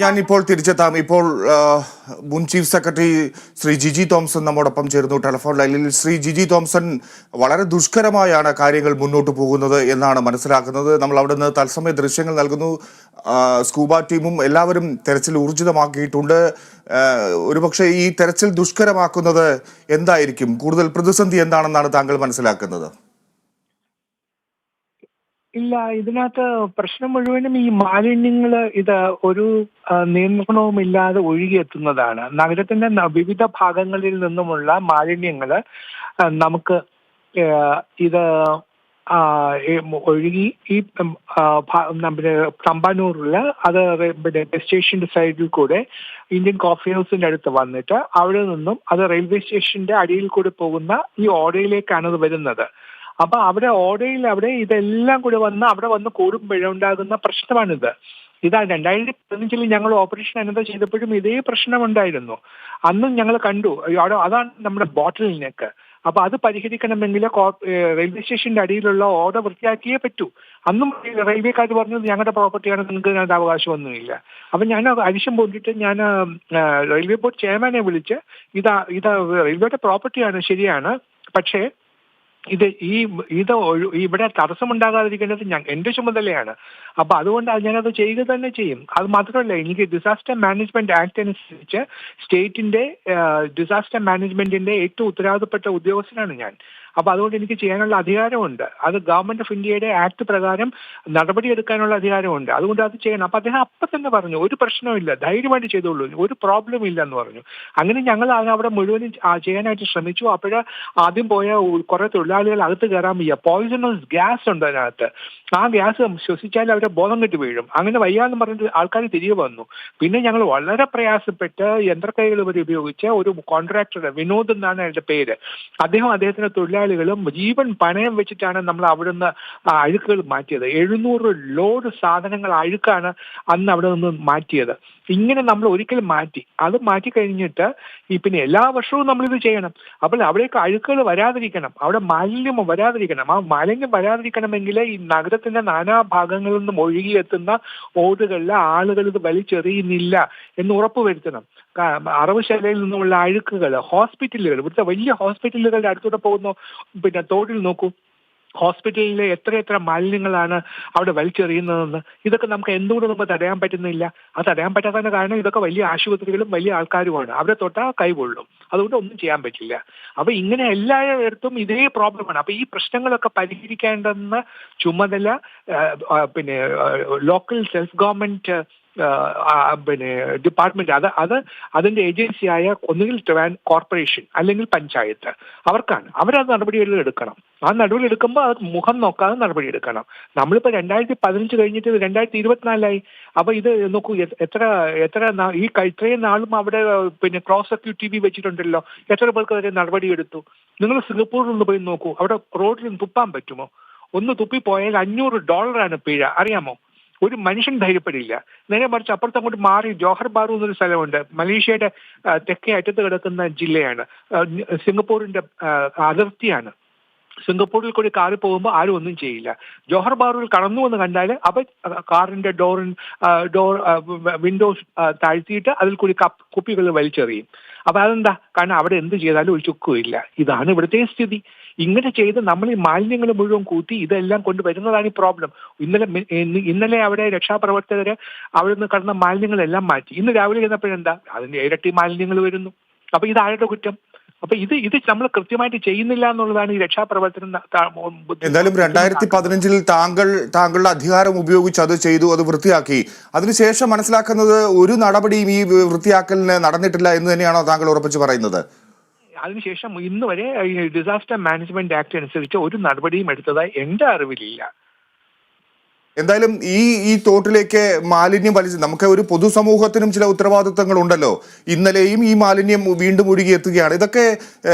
ഞാൻ ഇപ്പോൾ തിരിച്ചെത്താം. ഇപ്പോൾ മുൻ chief secretary Shri Jiji Thomson നമ്മോടൊപ്പം ചേർന്നു ടെലിഫോൺ ലൈനിൽ. ശ്രീ ജിജി തോംസൺ, വളരെ ദുഷ്കരമായാണ് കാര്യങ്ങൾ മുന്നോട്ട് പോകുന്നത് എന്നാണ് മനസ്സിലാക്കുന്നത്. നമ്മൾ അവിടെ നിന്ന് തത്സമയ ദൃശ്യങ്ങൾ നൽകുന്നു. സ്കൂബ ടീമും എല്ലാവരും തെരച്ചിൽ ഊർജിതമാക്കിയിട്ടുണ്ട്. ഒരുപക്ഷെ ഈ തെരച്ചിൽ ദുഷ്കരമാക്കുന്നത് എന്തായിരിക്കും? കൂടുതൽ പ്രതിസന്ധി എന്താണെന്നാണ് താങ്കൾ മനസ്സിലാക്കുന്നത്? ഇല്ല, ഇതിനകത്ത് പ്രശ്നം മുഴുവനും ഈ മാലിന്യങ്ങൾ ഇത് ഒരു നിയന്ത്രണവുമില്ലാതെ ഒഴുകിയെത്തുന്നതാണ്. നഗരത്തിന്റെ വിവിധ ഭാഗങ്ങളിൽ നിന്നുമുള്ള മാലിന്യങ്ങൾ നമുക്ക് ഇത് ഒഴുകി ഈ നമ്മുടെ തമ്പാനൂരില് അത് ബസ് സ്റ്റേഷന്റെ സൈഡിൽ കൂടെ ഇന്ത്യൻ കോഫി ഹൗസിന്റെ അടുത്ത് വന്നിട്ട് അവിടെ നിന്നും അത് റെയിൽവേ സ്റ്റേഷന്റെ അടിയിൽ കൂടെ പോകുന്ന ഈ ഓടയിലേക്കാണ് അത് വരുന്നത്. അപ്പൊ അവിടെ ഓടയിൽ അവിടെ ഇതെല്ലാം കൂടെ വന്ന് അവിടെ വന്ന് കൂടുമ്പോഴുണ്ടാകുന്ന പ്രശ്നമാണിത്. ഇതാ 2015 ഞങ്ങൾ ഓപ്പറേഷൻ അനന്ത ചെയ്തപ്പോഴും ഇതേ പ്രശ്നമുണ്ടായിരുന്നു. അന്നും ഞങ്ങൾ കണ്ടു. അവിടെ അതാണ് നമ്മുടെ ബോട്ടിൽ നെക്ക്. അപ്പൊ അത് പരിഹരിക്കണമെങ്കിൽ റെയിൽവേ സ്റ്റേഷന്റെ അടിയിലുള്ള ഓട വൃത്തിയാക്കിയേ പറ്റൂ. അന്നും റെയിൽവേക്കാർ പറഞ്ഞത് ഞങ്ങളുടെ പ്രോപ്പർട്ടിയാണ്, നിങ്ങൾക്ക് അതിനകത്ത് അവകാശമൊന്നുമില്ല. അപ്പൊ ഞാൻ അരിശം പോയിട്ട് ഞാൻ റെയിൽവേ ബോർഡ് ചെയർമാനെ വിളിച്ച് ഇതാ റെയിൽവേയുടെ പ്രോപ്പർട്ടിയാണ്, ശരിയാണ്, പക്ഷേ ഇത് ഇവിടെ തടസ്സമുണ്ടാകാതിരിക്കേണ്ടത് എന്റെ ചുമതലയാണ്. അപ്പൊ അതുകൊണ്ട് ഞാനത് ചെയ്യുക തന്നെ ചെയ്യും. അത് മാത്രമല്ല, എനിക്ക് ഡിസാസ്റ്റർ മാനേജ്മെന്റ് ആക്ട് അനുസരിച്ച് സ്റ്റേറ്റിന്റെ ഡിസാസ്റ്റർ മാനേജ്മെന്റിന്റെ ഏറ്റവും ഉത്തരവാദിത്തപ്പെട്ട ഉദ്യോഗസ്ഥനാണ് ഞാൻ. അപ്പൊ അതുകൊണ്ട് എനിക്ക് ചെയ്യാനുള്ള അധികാരമുണ്ട്. അത് ഗവൺമെന്റ് ഓഫ് ഇന്ത്യയുടെ ആക്ട് പ്രകാരം നടപടിയെടുക്കാനുള്ള അധികാരമുണ്ട്. അതുകൊണ്ട് അത് ചെയ്യണം. അപ്പൊ അദ്ദേഹം അപ്പം തന്നെ പറഞ്ഞു, ഒരു പ്രശ്നമില്ല, ധൈര്യമായിട്ട് ചെയ്തോളൂ, ഒരു പ്രോബ്ലം ഇല്ല എന്ന് പറഞ്ഞു. അങ്ങനെ ഞങ്ങൾ അവിടെ മുഴുവനും ചെയ്യാനായിട്ട് ശ്രമിച്ചു. അപ്പോഴ ആദ്യം പോയ കുറെ തൊഴിലാളികൾ അകത്ത് കയറാൻ വയ്യ. പോയിസണസ് ഗ്യാസ് ഉണ്ട് അതിനകത്ത്. ആ ഗ്യാസ് ശ്വസിച്ചാൽ അവരെ ബോധം കെട്ട് വീഴും. അങ്ങനെ വയ്യാന്ന് പറഞ്ഞിട്ട് ആൾക്കാർ തിരികെ വന്നു. പിന്നെ ഞങ്ങൾ വളരെ പ്രയാസപ്പെട്ട് യന്ത്രക്കൈകൾ വരെ ഉപയോഗിച്ച് ഒരു കോൺട്രാക്ടർ, വിനോദ് എന്നാണ് അയാളുടെ പേര്, അദ്ദേഹത്തിന്റെ തൊഴിലാളികളും ജീവൻ പണയം വെച്ചിട്ടാണ് നമ്മൾ അവിടുന്ന് അഴുക്കുകൾ മാറ്റിയത്. 700 ലോഡ് സാധനങ്ങൾ അഴുക്കാണ് അന്ന് അവിടെ നിന്ന് മാറ്റിയത്. ഇങ്ങനെ നമ്മൾ ഒരിക്കലും മാറ്റി. അത് മാറ്റി കഴിഞ്ഞിട്ട് പിന്നെ എല്ലാ വർഷവും നമ്മളിത് ചെയ്യണം. അപ്പോൾ അവിടേക്ക് അഴുക്കുകൾ വരാതിരിക്കണം, അവിടെ മാലിന്യം വരാതിരിക്കണം. ആ മാലിന്യം വരാതിരിക്കണമെങ്കിൽ ഈ നഗരത്തിന്റെ നാനാഭാഗങ്ങളിൽ നിന്നും ഒഴുകിയെത്തുന്ന ഓടുകളിൽ ആളുകൾ ഇത് വലിച്ചെറിയുന്നില്ല എന്ന് ഉറപ്പുവരുത്തണം. അറവുശാലയിൽ നിന്നുമുള്ള അഴുക്കുകൾ ഹോസ്പിറ്റലുകൾ, ഇവിടുത്തെ വലിയ ഹോസ്പിറ്റലുകളുടെ അടുത്തൂടെ പോകുന്ന പിന്നെ തോട്ടിൽ നോക്കൂ, ഹോസ്പിറ്റലിലെ എത്ര മാലിന്യങ്ങളാണ് അവിടെ വലിച്ചെറിയുന്നതെന്ന്. ഇതൊക്കെ നമുക്ക് എന്തുകൊണ്ട് നമുക്ക് തടയാൻ പറ്റുന്നില്ല? അത് തടയാൻ പറ്റാത്തതിന്റെ കാരണം ഇതൊക്കെ വലിയ ആശുപത്രികളും വലിയ ആൾക്കാരുമാണ്. അവിടെ തൊട്ടാൽ കൈകൊള്ളും, അതുകൊണ്ട് ഒന്നും ചെയ്യാൻ പറ്റില്ല. അപ്പൊ ഇങ്ങനെ എല്ലായിടത്തും ഇതേ പ്രോബ്ലമാണ്. അപ്പൊ ഈ പ്രശ്നങ്ങളൊക്കെ പരിഹരിക്കേണ്ടെന്ന ചുമതല പിന്നെ ലോക്കൽ സെൽഫ് ഗവൺമെന്റ് പിന്നെ ഡിപ്പാർട്ട്മെന്റ്, അതിന്റെ ഏജൻസിയായ ഒന്നുകിൽ കോർപ്പറേഷൻ അല്ലെങ്കിൽ പഞ്ചായത്ത്, അവർക്കാണ്. അവരത് നടപടികൾ എടുക്കണം. ആ നടപടി എടുക്കുമ്പോൾ അത് മുഖം നോക്കാതെ നടപടി എടുക്കണം. നമ്മളിപ്പോ 2015 കഴിഞ്ഞിട്ട് 2024 അപ്പൊ ഇത് നോക്കൂ, ഇത്രയും നാളും അവിടെ പിന്നെ ക്രോസ് സർക്യൂട്ട് TV വെച്ചിട്ടുണ്ടല്ലോ. എത്ര പേർക്ക് വരെ നടപടി എടുത്തു? നിങ്ങൾ സിംഗപ്പൂരിൽ ഒന്ന് പോയി നോക്കൂ. അവിടെ റോഡിൽ തുപ്പാൻ പറ്റുമോ? ഒന്ന് തുപ്പിപ്പോയാൽ $500 പിഴ, അറിയാമോ? ഒരു മനുഷ്യൻ ധൈര്യപ്പെടില്ല. നേരെ മറിച്ച് അപ്പുറത്തങ്ങോട്ട് മാറി ജോഹർ ബാറു എന്നൊരു സ്ഥലമുണ്ട്, മലേഷ്യയുടെ തെക്കേ അറ്റത്ത് കിടക്കുന്ന ജില്ലയാണ്, സിംഗപ്പൂരിന്റെ അതിർത്തിയാണ്. സിംഗപ്പൂരിൽ കൂടി കാറിൽ പോകുമ്പോൾ ആരും ഒന്നും ചെയ്യില്ല. ജോഹർ ബാറുവിൽ കടന്നു എന്ന് കണ്ടാൽ അവർ കാറിന്റെ ഡോർ വിൻഡോസ് താഴ്ത്തിയിട്ട് അതിൽ കൂടി കുപ്പികൾ വലിച്ചെറിയും. അപ്പൊ അതെന്താ? കാരണം അവിടെ എന്ത് ചെയ്താലും ഒരു ചുക്കുമില്ല. ഇതാണ് ഇവിടുത്തെ സ്ഥിതി. ഇങ്ങനെ ചെയ്ത് നമ്മൾ ഈ മാലിന്യങ്ങൾ മുഴുവൻ കൂട്ടി ഇതെല്ലാം കൊണ്ടുവരുന്നതാണ് ഈ പ്രോബ്ലം. ഇന്നലെ അവിടെ രക്ഷാപ്രവർത്തകര് അവിടെ നിന്ന് കടന്ന മാലിന്യങ്ങളെല്ലാം മാറ്റി. ഇന്ന് രാവിലെ ചെന്നപ്പോഴെന്താ? അതിന്റെ ഇരട്ടി മാലിന്യങ്ങൾ വരുന്നു. അപ്പൊ ഇത് ആരുടെ കുറ്റം? അപ്പൊ ഇത് നമ്മൾ കൃത്യമായിട്ട് ചെയ്യുന്നില്ല എന്നുള്ളതാണ് ഈ രക്ഷാപ്രവർത്തനം. എന്തായാലും 2015 താങ്കളുടെ അധികാരം ഉപയോഗിച്ച് അത് ചെയ്തു, അത് വൃത്തിയാക്കി. അതിനുശേഷം മനസ്സിലാക്കുന്നത് ഒരു നടപടിയും ഈ വൃത്തിയാക്കലിന് നടന്നിട്ടില്ല എന്ന് തന്നെയാണോ താങ്കൾ ഉറപ്പിച്ച് പറയുന്നത്? അതിനുശേഷം ഇന്ന് വരെ ഡിസാസ്റ്റർ മാനേജ്മെന്റ് ആക്ട് അനുസരിച്ച് ഒരു നടപടിയും എടുത്തതായി എന്റെ അറിവിലില്ല. എന്തായാലും ഈ തോട്ടിലേക്ക് മാലിന്യം വലിച്ച് നമുക്ക് ഒരു പൊതുസമൂഹത്തിനും ചില ഉത്തരവാദിത്തങ്ങൾ ഉണ്ടല്ലോ. ഇന്നലെയും ഈ മാലിന്യം വീണ്ടും ഒഴുകിയെത്തുകയാണ്. ഇതൊക്കെ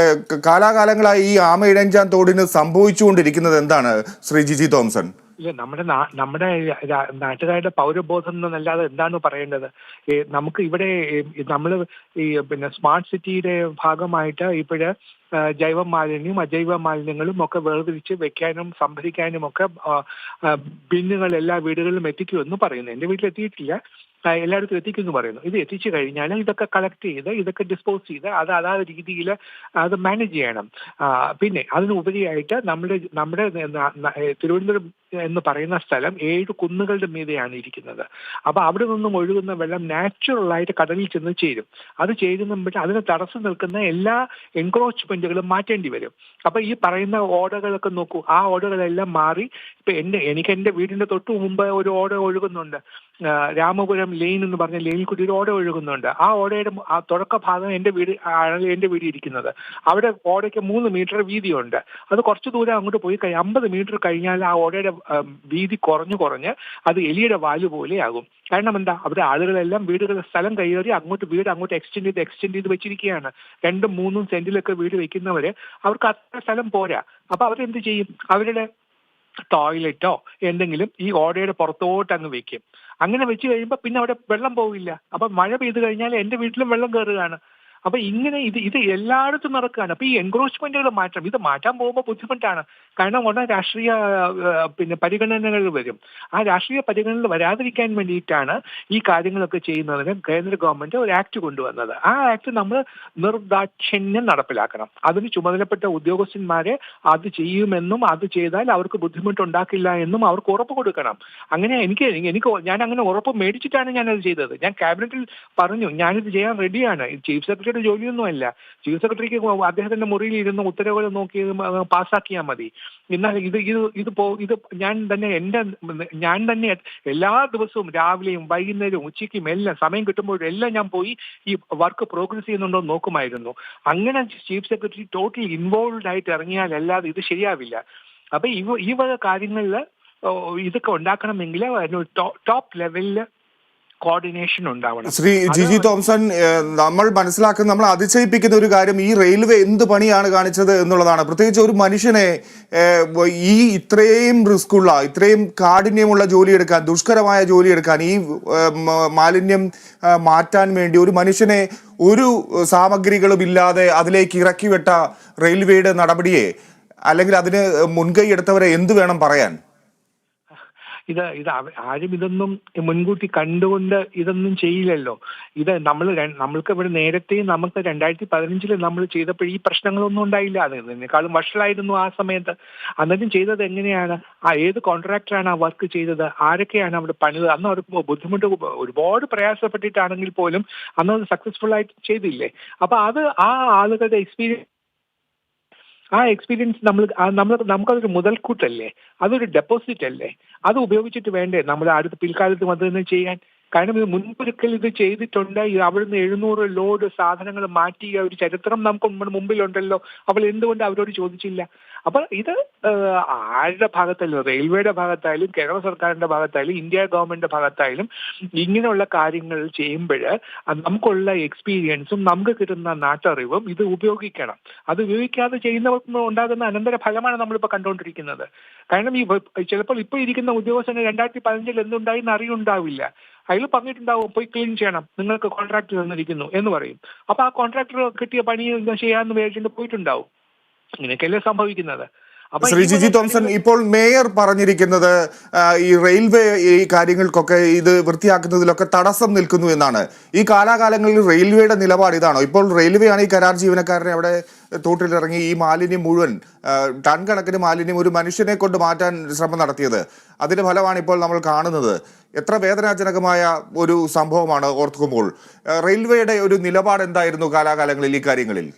കാലാകാലങ്ങളായി ഈ ആമയിഴഞ്ചാൻ തോടിന് സംഭവിച്ചുകൊണ്ടിരിക്കുന്നത് എന്താണ് ശ്രീ ജിജി തോംസൺ? ഇല്ല, നമ്മുടെ നാട്ടുകാരുടെ പൗരബോധം എന്നല്ലാതെ എന്താണ് പറയേണ്ടത്? നമുക്ക് ഇവിടെ നമ്മൾ ഈ പിന്നെ സ്മാർട്ട് സിറ്റിയുടെ ഭാഗമായിട്ട് ഇപ്പോഴ് ജൈവ മാലിന്യവും അജൈവ മാലിന്യങ്ങളും ഒക്കെ വേർതിരിച്ച് വെക്കാനും സംഭരിക്കാനും ഒക്കെ ബിന്നുകൾ എല്ലാ വീടുകളിലും എത്തിക്കുമെന്ന് പറയുന്നു. എൻ്റെ വീട്ടിൽ എത്തിയിട്ടില്ല. എല്ലായിടത്തും എത്തിക്കുമെന്ന് പറയുന്നു. ഇത് എത്തിച്ചു കഴിഞ്ഞാൽ ഇതൊക്കെ കളക്ട് ചെയ്ത് ഇതൊക്കെ ഡിസ്പോസ് ചെയ്ത് അതാത് രീതിയിൽ അത് മാനേജ് ചെയ്യണം. പിന്നെ അതിനുപരിയായിട്ട് നമ്മുടെ തിരുവനന്തപുരം എന്ന് പറയുന്ന സ്ഥലം 7 കുന്നുകളുടെ മീതെയാണ് ഇരിക്കുന്നത്. അപ്പൊ അവിടെ നിന്നും ഒഴുകുന്ന വെള്ളം നാച്ചുറലായിട്ട് കടലിൽ ചെന്ന് ചേരും. അത് ചേരുമ്പോൾ അതിന് തടസ്സം നിൽക്കുന്ന എല്ലാ എൻക്രോച്ച്മെന്റുകളും മാറ്റേണ്ടി വരും. അപ്പൊ ഈ പറയുന്ന ഓടകളൊക്കെ നോക്കൂ, ആ ഓടകളെല്ലാം മാറി. ഇപ്പൊ എനിക്ക് എന്റെ വീടിന്റെ തൊട്ട് മുമ്പ് ഒരു ഓട ഒഴുകുന്നുണ്ട്. രാമപുരം ലെയിൻ എന്ന് പറഞ്ഞ ലെയിനിൽ കൂടി ഒരു ഓട ഒഴുകുന്നുണ്ട്. ആ ഓടയുടെ തുടക്ക ഭാഗം എന്റെ വീട് ഇരിക്കുന്നത്. അവിടെ ഓടയ്ക്ക് 3 മീറ്റർ വീതിയുണ്ട്. അത് കുറച്ച് ദൂരം അങ്ങോട്ട് പോയി 50 മീറ്റർ കഴിഞ്ഞാൽ ആ ഓടയുടെ വീതി കുറഞ്ഞ് അത് എലിയുടെ വാല് പോലെയാകും. കാരണം എന്താ, അവിടെ ആളുകളെല്ലാം വീടുകളുടെ സ്ഥലം കയറി വീട് അങ്ങോട്ട് എക്സ്റ്റെൻഡ് ചെയ്ത് വെച്ചിരിക്കുകയാണ്. 2ഉം 3ഉം സെന്റിലൊക്കെ വീട് വെക്കുന്നവര് അവർക്ക് അത്ര സ്ഥലം പോരാ. അപ്പൊ അവരെന്ത് ചെയ്യും, അവരുടെ ടോയ്ലറ്റോ എന്തെങ്കിലും ഈ ഓടയുടെ പുറത്തോട്ട് അങ്ങ് വെക്കും. അങ്ങനെ വെച്ച് കഴിയുമ്പോൾ പിന്നെ അവിടെ വെള്ളം പോവില്ല. അപ്പൊ മഴ പെയ്തു കഴിഞ്ഞാൽ എന്റെ വീട്ടിലും വെള്ളം കയറുകയാണ്. അപ്പൊ ഇങ്ങനെ ഇത് എല്ലായിടത്തും നടക്കുകയാണ്. അപ്പൊ ഈ എൻക്രോച്ച്മെന്റുകൾ ഇത് മാറ്റാൻ പോകുമ്പോൾ ബുദ്ധിമുട്ടാണ്. കാരണം ഉടനെ രാഷ്ട്രീയ പരിഗണനകൾ വരും. ആ രാഷ്ട്രീയ പരിഗണനകൾ വരാതിരിക്കാൻ വേണ്ടിയിട്ടാണ് ഈ കാര്യങ്ങളൊക്കെ ചെയ്യുന്നതിന് കേന്ദ്ര ഗവൺമെന്റ് ഒരു ആക്ട് കൊണ്ടുവന്നത്. ആ ആക്ട് നമ്മൾ നിർദാക്ഷിണ്യം നടപ്പിലാക്കണം. അതിന് ചുമതലപ്പെട്ട ഉദ്യോഗസ്ഥന്മാരെ അത് ചെയ്യുമെന്നും അത് ചെയ്താൽ അവർക്ക് ബുദ്ധിമുട്ടുണ്ടാക്കില്ല എന്നും അവർക്ക് ഉറപ്പ് കൊടുക്കണം. അങ്ങനെ ഞാൻ അങ്ങനെ ഉറപ്പ് മേടിച്ചിട്ടാണ് ഞാനത് ചെയ്തത്. ഞാൻ ക്യാബിനറ്റിൽ പറഞ്ഞു ഞാനിത് ചെയ്യാൻ റെഡിയാണ്. ചീഫ് സെക്രട്ടറിയുടെ ജോലിയൊന്നുമല്ല. ചീഫ് സെക്രട്ടറിക്ക് അദ്ദേഹത്തിന്റെ മുറിയിൽ ഇരുന്ന് ഉത്തരവുകൾ നോക്കി പാസ്സാക്കിയാൽ മതി. എന്നാൽ ഇത് ഞാൻ തന്നെ എല്ലാ ദിവസവും രാവിലെയും വൈകുന്നേരവും ഉച്ചയ്ക്കും എല്ലാം സമയം കിട്ടുമ്പോഴെല്ലാം ഞാൻ പോയി ഈ വർക്ക് പ്രോഗ്രസ് ചെയ്യുന്നുണ്ടോ നോക്കുമായിരുന്നു. അങ്ങനെ ചീഫ് സെക്രട്ടറി ടോട്ടലി ഇൻവോൾവ് ആയിട്ട് ഇറങ്ങിയാലല്ലാതെ ഇത് ശരിയാവില്ല. അപ്പൊ ഈ വക കാര്യങ്ങളിൽ ഇതൊക്കെ ഉണ്ടാക്കണമെങ്കിൽ ടോപ്പ് ലെവലില് കോർഡിനേഷൻ ഉണ്ടാവണം. ശ്രീ ജിജി തോംസൺ, നമ്മൾ അതിശയിപ്പിക്കുന്ന ഒരു കാര്യം ഈ റെയിൽവേ എന്ത് പണിയാണ് കാണിച്ചത് എന്നുള്ളതാണ്. പ്രത്യേകിച്ച് ഒരു മനുഷ്യനെ ഈ ഇത്രയും റിസ്ക്കുള്ള ഇത്രയും കാഠിന്യമുള്ള ജോലിയെടുക്കാൻ, ദുഷ്കരമായ ജോലിയെടുക്കാൻ, ഈ മാലിന്യം മാറ്റാൻ വേണ്ടി ഒരു മനുഷ്യനെ ഒരു സാമഗ്രികളും ഇല്ലാതെ അതിലേക്ക് ഇറക്കി വിട്ട റെയിൽവേയുടെ നടപടിയെ, അല്ലെങ്കിൽ അതിന് മുൻകൈ എടുത്തവരെ എന്ത് വേണം പറയാൻ? ഇത് ആരും ഇതൊന്നും മുൻകൂട്ടി കണ്ടുകൊണ്ട് ഇതൊന്നും ചെയ്യില്ലല്ലോ. ഇത് നമ്മൾക്ക് ഇവിടെ നേരത്തെ നമുക്ക് 2015 നമ്മൾ ചെയ്തപ്പോൾ ഈ പ്രശ്നങ്ങളൊന്നും ഉണ്ടായില്ല. അതിനേക്കാളും വഷളായിരുന്നു ആ സമയത്ത്. അന്നേരം ചെയ്തത് എങ്ങനെയാണ്, ഏത് കോൺട്രാക്ടറാണ് ആ വർക്ക് ചെയ്തത്, ആരൊക്കെയാണ് അവിടെ പണിത്, അന്ന് അവർക്ക് ബുദ്ധിമുട്ട് ഒരുപാട് പ്രയാസപ്പെട്ടിട്ടാണെങ്കിൽ പോലും അന്ന് അത് സക്സസ്ഫുൾ ആയിട്ട് ചെയ്തില്ലേ. അപ്പൊ അത് ആ ആളുകളുടെ എക്സ്പീരിയൻസ് നമുക്കതൊരു മുതൽക്കൂട്ടല്ലേ, അതൊരു ഡെപ്പോസിറ്റ് അല്ലേ. അത് ഉപയോഗിച്ചിട്ട് വേണ്ടേ നമ്മൾ പിൽക്കാലത്തും അത് തന്നെ ചെയ്യാൻ. കാരണം ഇത് മുൻപൊരിക്കൽ ഇത് ചെയ്തിട്ടുണ്ട്. അവിടുന്ന് 700 ലോഡ് സാധനങ്ങൾ മാറ്റിയ ഒരു ചരിത്രം നമുക്ക് മുമ്പിലുണ്ടല്ലോ. അപ്പോൾ എന്തുകൊണ്ട് അവരോട് ചോദിച്ചില്ല? അപ്പൊ ഇത് ആരുടെ ഭാഗത്തായാലും, റെയിൽവേയുടെ ഭാഗത്തായാലും കേരള സർക്കാരിന്റെ ഭാഗത്തായാലും ഇന്ത്യ ഗവൺമെന്റിന്റെ ഭാഗത്തായാലും ഇങ്ങനെയുള്ള കാര്യങ്ങൾ ചെയ്യുമ്പോൾ നമുക്കുള്ള എക്സ്പീരിയൻസും നമുക്ക് കിട്ടുന്ന നാട്ടറിവും ഇത് ഉപയോഗിക്കണം. അത് ഉപയോഗിക്കാതെ ചെയ്യുന്നവർക്ക് ഉണ്ടാകുന്ന അനന്തര ഫലമാണ് നമ്മളിപ്പോൾ കണ്ടുകൊണ്ടിരിക്കുന്നത്. കാരണം ചിലപ്പോൾ ഇപ്പോൾ ഇരിക്കുന്ന ഉദ്യോഗസ്ഥന് 2015 എന്തുണ്ടായി എന്ന് അറിയുണ്ടാവില്ല. അതിൽ പറഞ്ഞിട്ടുണ്ടാവും പോയി ക്ലീൻ ചെയ്യണം, നിങ്ങൾക്ക് കോൺട്രാക്ട് തന്നിരിക്കുന്നു എന്ന് പറയും. അപ്പൊ ആ കോൺട്രാക്ടർ കിട്ടിയ പണി ചെയ്യാമെന്ന് വിചാരിച്ചിട്ട് പോയിട്ടുണ്ടാവും. ഇങ്ങനെയൊക്കെയല്ലേ സംഭവിക്കുന്നത്. ശ്രീ ജിജി തോംസൺ, ഇപ്പോൾ മേയർ പറഞ്ഞിരിക്കുന്നത് ഈ റെയിൽവേ ഈ കാര്യങ്ങൾക്കൊക്കെ ഇത് വൃത്തിയാക്കുന്നതിലൊക്കെ തടസ്സം നിൽക്കുന്നു എന്നാണ്. ഈ കാലാകാലങ്ങളിൽ റെയിൽവേയുടെ നിലപാട് ഇതാണോ? ഇപ്പോൾ റെയിൽവേ ആണ് ഈ കരാർ ജീവനക്കാരനെ അവിടെ തോട്ടിലിറങ്ങി ഈ മാലിന്യം മുഴുവൻ, ടൺ കണക്കിന് മാലിന്യം ഒരു മനുഷ്യനെ കൊണ്ട് മാറ്റാൻ ശ്രമം നടത്തിയത്. അതിന്റെ ഫലമാണ് ഇപ്പോൾ നമ്മൾ കാണുന്നത്. എത്ര വേദനാജനകമായ ഒരു സംഭവമാണ് ഓർക്കുമ്പോൾ. റെയിൽവേയുടെ ഒരു നിലപാട് എന്തായിരുന്നു കാലാകാലങ്ങളിൽ ഈ കാര്യങ്ങളിൽ?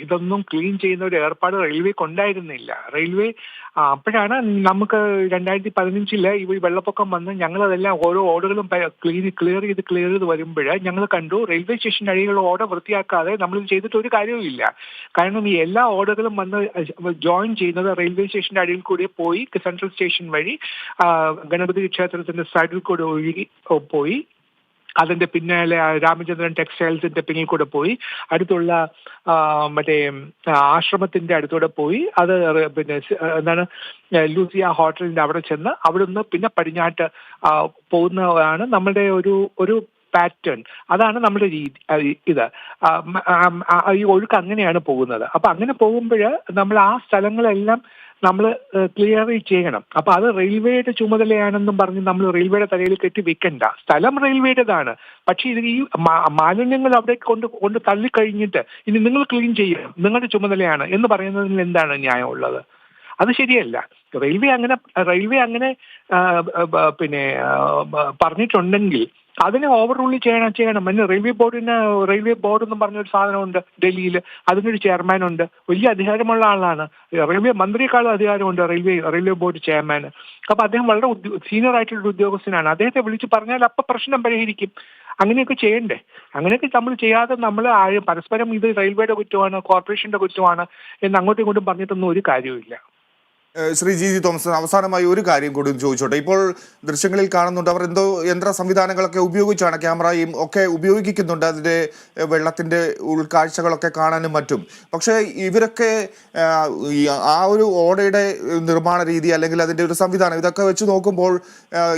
ഇതൊന്നും ക്ലീൻ ചെയ്യുന്ന ഒരു ഏർപ്പാട് റെയിൽവേക്ക് ഉണ്ടായിരുന്നില്ല. റെയിൽവേ അപ്പോഴാണ് നമുക്ക് 2015 ഈ വെള്ളപ്പൊക്കം വന്ന് ഞങ്ങളതെല്ലാം ഓരോ ഓർഡറുകളും ക്ലിയർ ചെയ്ത് വരുമ്പോൾ ഞങ്ങൾ കണ്ടു റെയിൽവേ സ്റ്റേഷൻ അടിയിലുള്ള ഓർഡർ വൃത്തിയാക്കാതെ നമ്മൾ ചെയ്തിട്ട് ഒരു കാര്യവുമില്ല. കാരണം ഈ എല്ലാ ഓർഡറുകളും വന്ന് ജോയിൻ ചെയ്യുന്നത് റെയിൽവേ സ്റ്റേഷന്റെ അടിയിൽ കൂടി പോയി സെൻട്രൽ സ്റ്റേഷൻ വഴി ഗണപതി ക്ഷേത്രത്തിന്റെ സൈഡിൽ കൂടെ ഒഴുകി പോയി അതിന്റെ പിന്നാലെ രാമചന്ദ്രൻ ടെക്സ്റ്റൈൽസിന്റെ പിന്നിൽ കൂടെ പോയി അടുത്തുള്ള മറ്റേ ആശ്രമത്തിന്റെ അടുത്തൂടെ പോയി അത് ലൂസിയ ഹോട്ടലിന്റെ അവിടെ ചെന്ന് അവിടുന്ന് പിന്നെ പടിഞ്ഞാട്ട് പോകുന്നതാണ് നമ്മുടെ ഒരു പാറ്റേൺ. അതാണ് നമ്മുടെ രീതി. ഇത് ഈ ഒഴുക്ക് അങ്ങനെയാണ് പോകുന്നത്. അപ്പൊ അങ്ങനെ പോകുമ്പോൾ നമ്മൾ ആ സ്ഥലങ്ങളെല്ലാം നമ്മൾ ക്ലിയർ ചെയ്യണം. അപ്പൊ അത് റെയിൽവേയുടെ ചുമതലയാണെന്നും പറഞ്ഞ് നമ്മൾ റെയിൽവേയുടെ തലയിൽ കെട്ടി വെക്കണ്ട. സ്ഥലം റെയിൽവേയുടേതാണ്. പക്ഷേ ഇത് ഈ മാലിന്യങ്ങൾ അവിടെ കൊണ്ട് തള്ളിക്കഴിഞ്ഞിട്ട് ഇനി നിങ്ങൾ ക്ലീൻ ചെയ്യണം, നിങ്ങളുടെ ചുമതലയാണ് എന്ന് പറയുന്നതിൽ എന്താണ് ന്യായമുള്ളത്? അത് ശരിയല്ല. റെയിൽവേ അങ്ങനെ പറഞ്ഞിട്ടുണ്ടെങ്കിൽ അതിനെ ഓവർ റൂൾ ചെയ്യണം. റെയിൽവേ ബോർഡ് എന്നും പറഞ്ഞൊരു സാധനമുണ്ട് ഡൽഹിയിൽ. അതിനൊരു ചെയർമാനുണ്ട്, വലിയ അധികാരമുള്ള ആളാണ്. റെയിൽവേ മന്ത്രിയെക്കാളും അധികാരമുണ്ട് റെയിൽവേ ബോർഡ് ചെയർമാന്. അപ്പൊ അദ്ദേഹം വളരെ സീനിയർ ആയിട്ടുള്ള ഉദ്യോഗസ്ഥനാണ്. അദ്ദേഹത്തെ വിളിച്ച് പറഞ്ഞാൽ അപ്പൊ പ്രശ്നം പരിഹരിക്കും. അങ്ങനെയൊക്കെ ചെയ്യണ്ടേ? അങ്ങനെയൊക്കെ നമ്മൾ ചെയ്യാതെ നമ്മൾ പരസ്പരം ഇത് റെയിൽവേയുടെ കുറ്റമാണ്, കോർപ്പറേഷന്റെ കുറ്റമാണ് എന്ന് അങ്ങോട്ടും ഇങ്ങോട്ടും പറഞ്ഞിട്ടൊന്നും ഒരു കാര്യവുമില്ല. ശ്രീ ജിജി തോമസ്, അവസാനമായി ഒരു കാര്യം കൂടി ചോദിച്ചോട്ടെ. ഇപ്പോൾ ദൃശ്യങ്ങളിൽ കാണുന്നുണ്ട്, അവർ എന്തോ യന്ത്ര സംവിധാനങ്ങളൊക്കെ ഉപയോഗിച്ചാണ്, ക്യാമറയും ഒക്കെ ഉപയോഗിക്കുന്നുണ്ട്, അതിൻ്റെ വെള്ളത്തിൻ്റെ ഉൾക്കാഴ്ചകളൊക്കെ കാണാനും മറ്റും. പക്ഷേ ഇവരൊക്കെ ആ ഒരു ഓടയുടെ നിർമ്മാണ രീതി അല്ലെങ്കിൽ അതിൻ്റെ ഒരു സംവിധാനം ഇതൊക്കെ വെച്ച് നോക്കുമ്പോൾ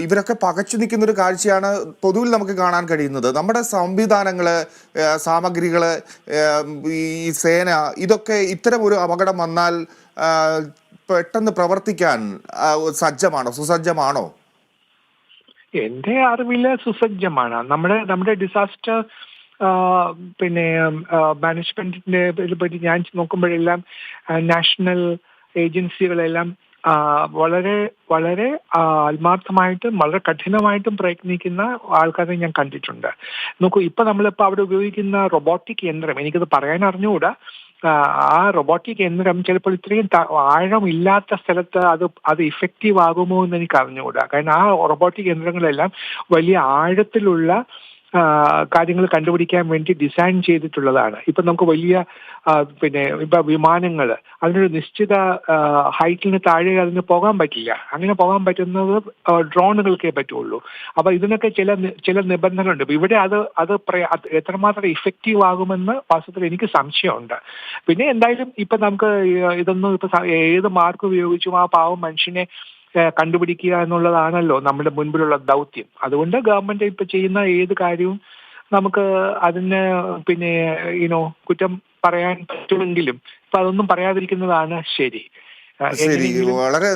ഇവരൊക്കെ പകച്ചു നിൽക്കുന്നൊരു കാഴ്ചയാണ് പൊതുവിൽ നമുക്ക് കാണാൻ കഴിയുന്നത്. നമ്മുടെ സംവിധാനങ്ങൾ, സാമഗ്രികൾ, ഈ സേന, ഇതൊക്കെ ഇത്തരം ഒരു അപകടം വന്നാൽ പെട്ടെന്ന് പ്രവർത്തിക്കാൻ സുസജ്ജമാണോ? എന്റെ അറിവില് സുസജ്ജമാണ്. നമ്മുടെ ഡിസാസ്റ്റർ മാനേജ്മെന്റിന്റെ പറ്റി ഞാൻ നോക്കുമ്പോഴെല്ലാം നാഷണൽ ഏജൻസികളെല്ലാം വളരെ വളരെ ആത്മാർത്ഥമായിട്ടും വളരെ കഠിനമായിട്ടും പ്രയത്നിക്കുന്ന ആൾക്കാരെ ഞാൻ കണ്ടിട്ടുണ്ട്. നോക്കൂ, നമ്മളിപ്പോ അവിടെ ഉപയോഗിക്കുന്ന റോബോട്ടിക് യന്ത്രം, എനിക്കത് പറയാൻ അറിഞ്ഞുകൂടാ. ആ റോബോട്ടിക് യന്ത്രം ചിലപ്പോൾ ഇത്രയും ആഴമില്ലാത്ത സ്ഥലത്ത് അത് ഇഫക്റ്റീവ് ആകുമോ എന്ന് എനിക്ക് അറിഞ്ഞുകൂടാ. കാരണം ആ റോബോട്ടിക് യന്ത്രങ്ങളെല്ലാം വലിയ ആഴത്തിലുള്ള കാര്യങ്ങൾ കണ്ടുപിടിക്കാൻ വേണ്ടി ഡിസൈൻ ചെയ്തിട്ടുള്ളതാണ്. ഇപ്പൊ നമുക്ക് വലിയ ഇപ്പൊ വിമാനങ്ങൾ അതിനൊരു നിശ്ചിത ഹൈറ്റിന് താഴെ അതിന് പോകാൻ പറ്റില്ല. അങ്ങനെ പോകാൻ പറ്റുന്നത് ഡ്രോണുകൾക്കേ പറ്റുള്ളൂ. അപ്പൊ ഇതിനൊക്കെ ചില നിബന്ധനകളുണ്ട്. ഇവിടെ അത് എത്രമാത്രം ഇഫക്റ്റീവ് ആകുമെന്ന് വാസ്തവത്തിൽ എനിക്ക് സംശയമുണ്ട്. പിന്നെ എന്തായാലും ഇപ്പൊ നമുക്ക് ഇതൊന്നും ഏത് മാർഗം ഉപയോഗിച്ചും ആ പാവം മനുഷ്യനെ കണ്ടുപിടിക്കുക എന്നുള്ളതാണല്ലോ നമ്മുടെ മുൻപിലുള്ള ദൗത്യം. അതുകൊണ്ട് ഗവൺമെന്റ് ഇപ്പൊ ചെയ്യുന്ന ഏത് കാര്യവും നമുക്ക് അതിന് കുറ്റം പറയാൻ പറ്റുമെങ്കിലും ഇപ്പൊ അതൊന്നും പറയാതിരിക്കുന്നതാണ് ശരി. വളരെ